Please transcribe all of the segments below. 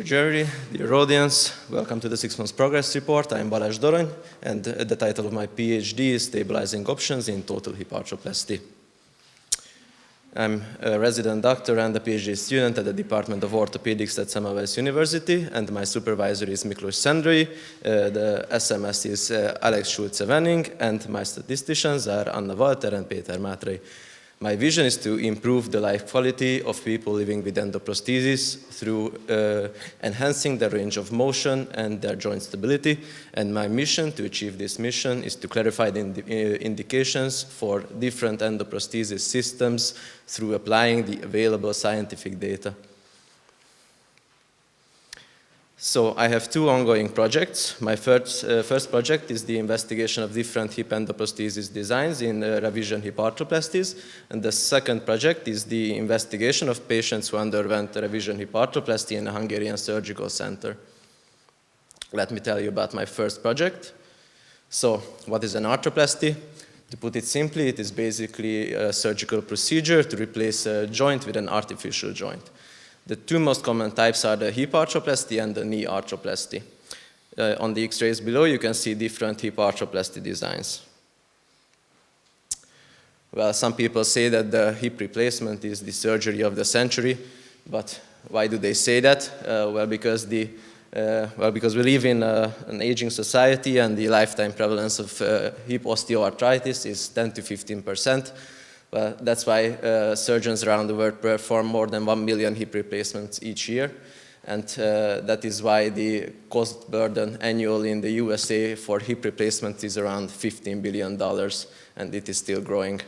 jury, dear audience, welcome to the 6 months progress report. I am Balázs Dorony, and the title of my PhD is Stabilizing Options in Total Hip Arthroplasty. I'm a resident doctor and a PhD student at the Department of Orthopaedics at Semmelweis University, and my supervisor is Miklós Szendrői, the SMS is Alex Schulze-Wenning, and my statisticians are Anna Walter and Péter Mátrai. My vision is to improve the life quality of people living with endoprosthesis through enhancing their range of motion and their joint stability. And my mission to achieve this mission is to clarify the indications for different endoprosthesis systems through applying the available scientific data. So I have two ongoing projects. My first project is the investigation of different hip endoprosthesis designs in revision hip arthroplasties. And the second project is the investigation of patients who underwent revision hip arthroplasty in a Hungarian surgical center. Let me tell you about my first project. So what is an arthroplasty? To put it simply, it is basically a surgical procedure to replace a joint with an artificial joint. The two most common types are the hip arthroplasty and the knee arthroplasty. On the X-rays below, you can see different hip arthroplasty designs. Well, some people say that the hip replacement is the surgery of the century, but why do they say that? Well, because we live in an aging society, and the lifetime prevalence of hip osteoarthritis is 10 to 15%. Well, that's why surgeons around the world perform more than 1 million hip replacements each year. And that is why the cost burden annually in the USA for hip replacement is around $15 billion, and it is still growing.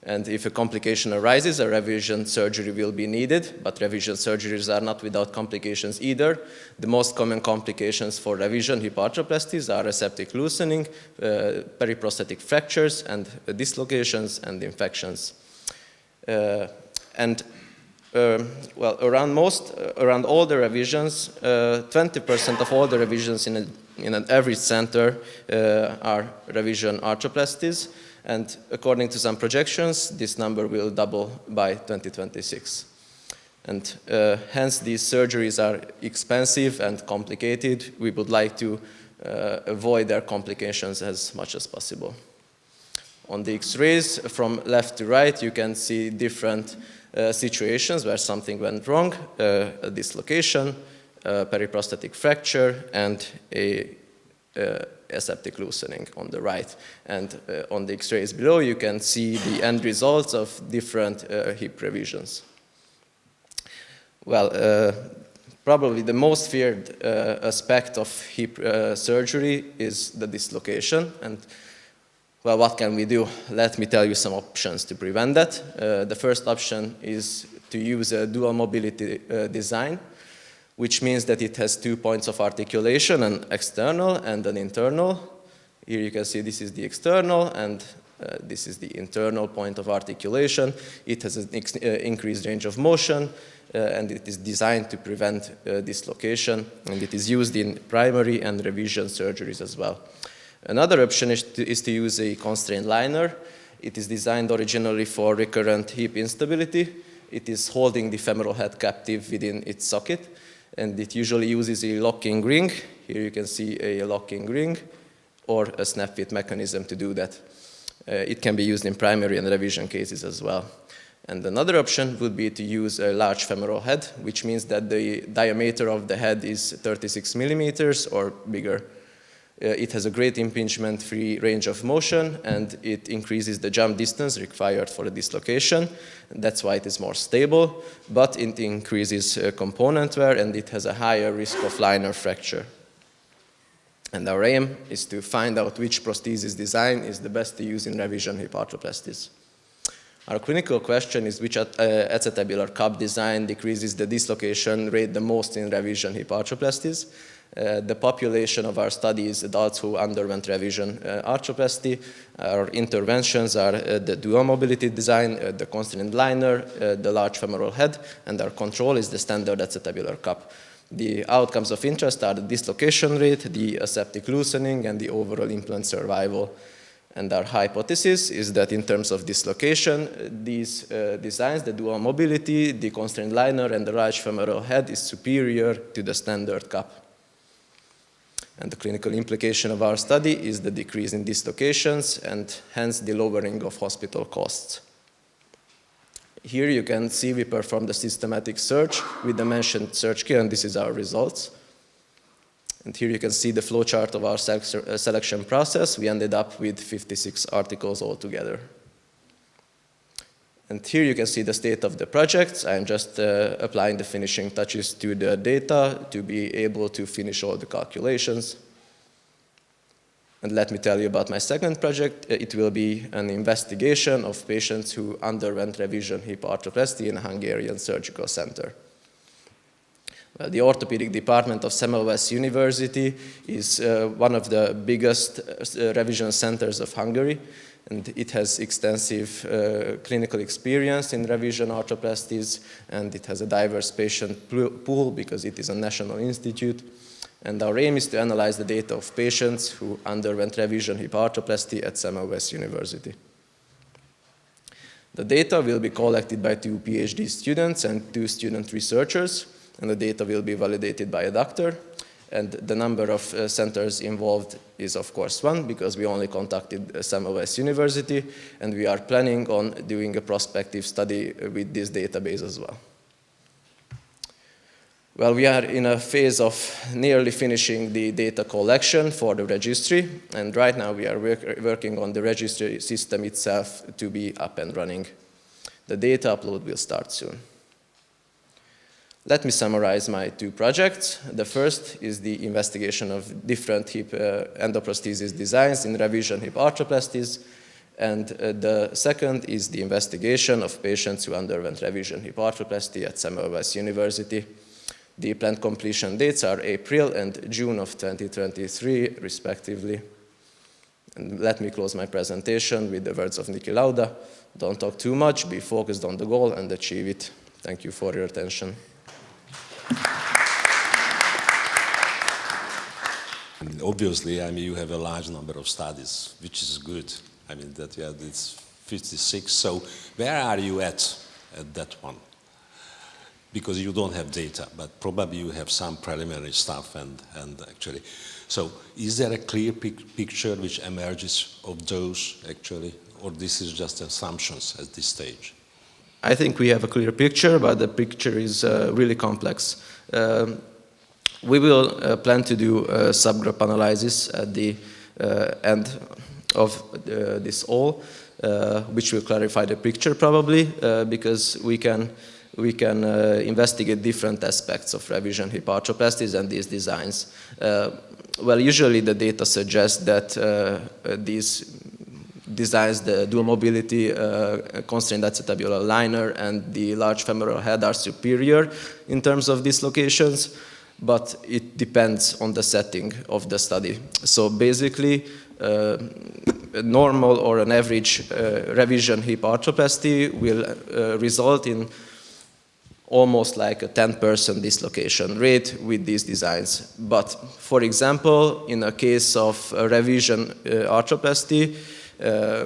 And if a complication arises, a revision surgery will be needed, but revision surgeries are not without complications either. The most common complications for revision hip arthroplasties are aseptic loosening, periprosthetic fractures, and dislocations and infections. Around all the revisions, 20% of all the revisions in an average center are revision arthroplasties. And according to some projections, this number will double by 2026. And hence, these surgeries are expensive and complicated. We would like to avoid their complications as much as possible. On the X-rays, from left to right, you can see different situations where something went wrong, a dislocation, a periprosthetic fracture, and a aseptic loosening on the right. And on the X-rays below, you can see the end results of different hip revisions. Well, probably the most feared aspect of hip surgery is the dislocation. And well, what can we do? Let me tell you some options to prevent that. The first option is to use a dual mobility design, which means that it has 2 points of articulation, an external and an internal. Here you can see this is the external, and this is the internal point of articulation. It has an increased range of motion, and it is designed to prevent dislocation, and it is used in primary and revision surgeries as well. Another option is to use a constrained liner. It is designed originally for recurrent hip instability. It is holding the femoral head captive within its socket, and it usually uses a locking ring. Here you can see a locking ring or a snap fit mechanism to do that. It can be used in primary and revision cases as well. And another option would be to use a large femoral head, which means that the diameter of the head is 36 millimeters or bigger. It has a great impingement-free range of motion, and it increases the jump distance required for a dislocation. That's why it is more stable, but it increases component wear, and it has a higher risk of liner fracture. And our aim is to find out which prosthesis design is the best to use in revision hip arthroplasties. Our clinical question is which acetabular cup design decreases the dislocation rate the most in revision hip arthroplasties. The population of our study is adults who underwent revision arthroplasty. Our interventions are the dual mobility design, the constrained liner, the large femoral head, and our control is the standard acetabular cup. The outcomes of interest are the dislocation rate, the aseptic loosening, and the overall implant survival. And our hypothesis is that in terms of dislocation, these designs, the dual mobility, the constrained liner, and the large femoral head is superior to the standard cup. And the clinical implication of our study is the decrease in dislocations and hence the lowering of hospital costs. Here you can see we performed a systematic search with the mentioned search key, and this is our results. And here you can see the flowchart of our selection process. We ended up with 56 articles altogether. And here you can see the state of the project. I'm just applying the finishing touches to the data to be able to finish all the calculations. And let me tell you about my second project. It will be an investigation of patients who underwent revision hip arthroplasty in a Hungarian surgical center. The orthopedic department of Semmelweis University is one of the biggest revision centers of Hungary, and it has extensive clinical experience in revision arthroplasties, and it has a diverse patient pool because it is a national institute. And our aim is to analyze the data of patients who underwent revision hip arthroplasty at Semmelweis University. The data will be collected by 2 PhD students and 2 student researchers, and the data will be validated by a doctor. And the number of centers involved is, of course, 1, because we only contacted Semmelweis University, and we are planning on doing a prospective study with this database as well. Well, we are in a phase of nearly finishing the data collection for the registry, and right now we are working on the registry system itself to be up and running. The data upload will start soon. Let me summarize my 2 projects. The first is the investigation of different hip endoprosthesis designs in revision hip arthroplasties, and the second is the investigation of patients who underwent revision hip arthroplasty at Semmelweis University. The planned completion dates are April and June of 2023, respectively. And let me close my presentation with the words of Niki Lauda. Don't talk too much, be focused on the goal and achieve it. Thank you for your attention. Obviously, I mean, you have a large number of studies, which is good. I mean, that you have this 56. So where are you at that one? Because you don't have data, but probably you have some preliminary stuff and actually. So is there a clear picture which emerges of those actually, or this is just assumptions at this stage? I think we have a clear picture, but the picture is really complex. We will plan to do a subgroup analysis at the end of this all, which will clarify the picture probably, because we can investigate different aspects of revision hip arthroplasties and these designs. Well, usually the data suggests that these designs, the dual mobility, constrained acetabular liner, and the large femoral head are superior in terms of dislocations, but it depends on the setting of the study. So basically, a normal or an average revision hip arthroplasty will result in almost like a 10% dislocation rate with these designs. But for example, in a case of a revision arthroplasty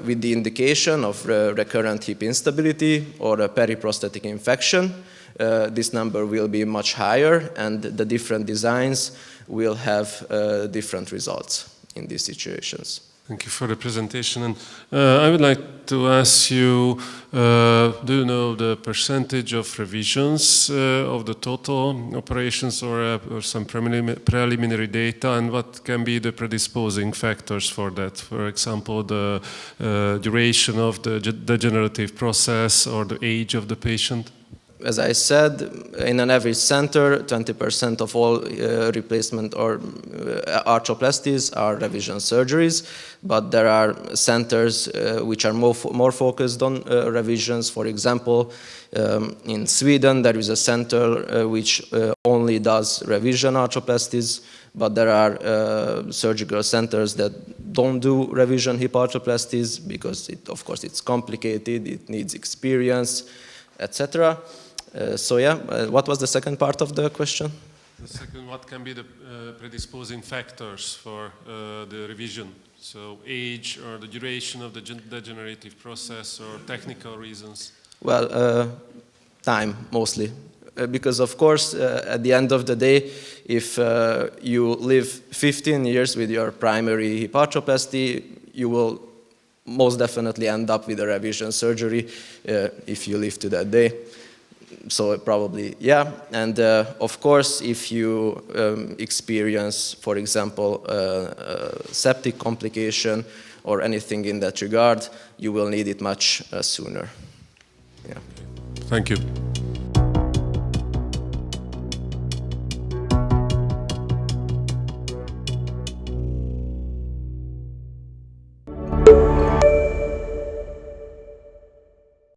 with the indication of recurrent hip instability or a periprosthetic infection, this number will be much higher, and the different designs will have different results in these situations. Thank you for the presentation. And I would like to ask you, do you know the percentage of revisions of the total operations or some preliminary data, and what can be the predisposing factors for that? For example, the duration of the degenerative process or the age of the patient? As I said, in an average center, 20% of all replacement or arthroplasties are revision surgeries, but there are centers which are more focused on revisions. For example, in Sweden, there is a center which only does revision arthroplasties, but there are surgical centers that don't do revision hip arthroplasties because, of course, it's complicated, it needs experience, etc. So yeah, what was the second part of the question? The second, what can be the predisposing factors for the revision So age or the duration of the degenerative process or technical reasons? Well, time mostly. Because of course, at the end of the day, if you live 15 years with your primary hip arthroplasty, you will most definitely end up with a revision surgery if you live to that day. So probably, yeah. And of course, if you experience, for example, septic complication or anything in that regard, you will need it much sooner. Yeah. Thank you.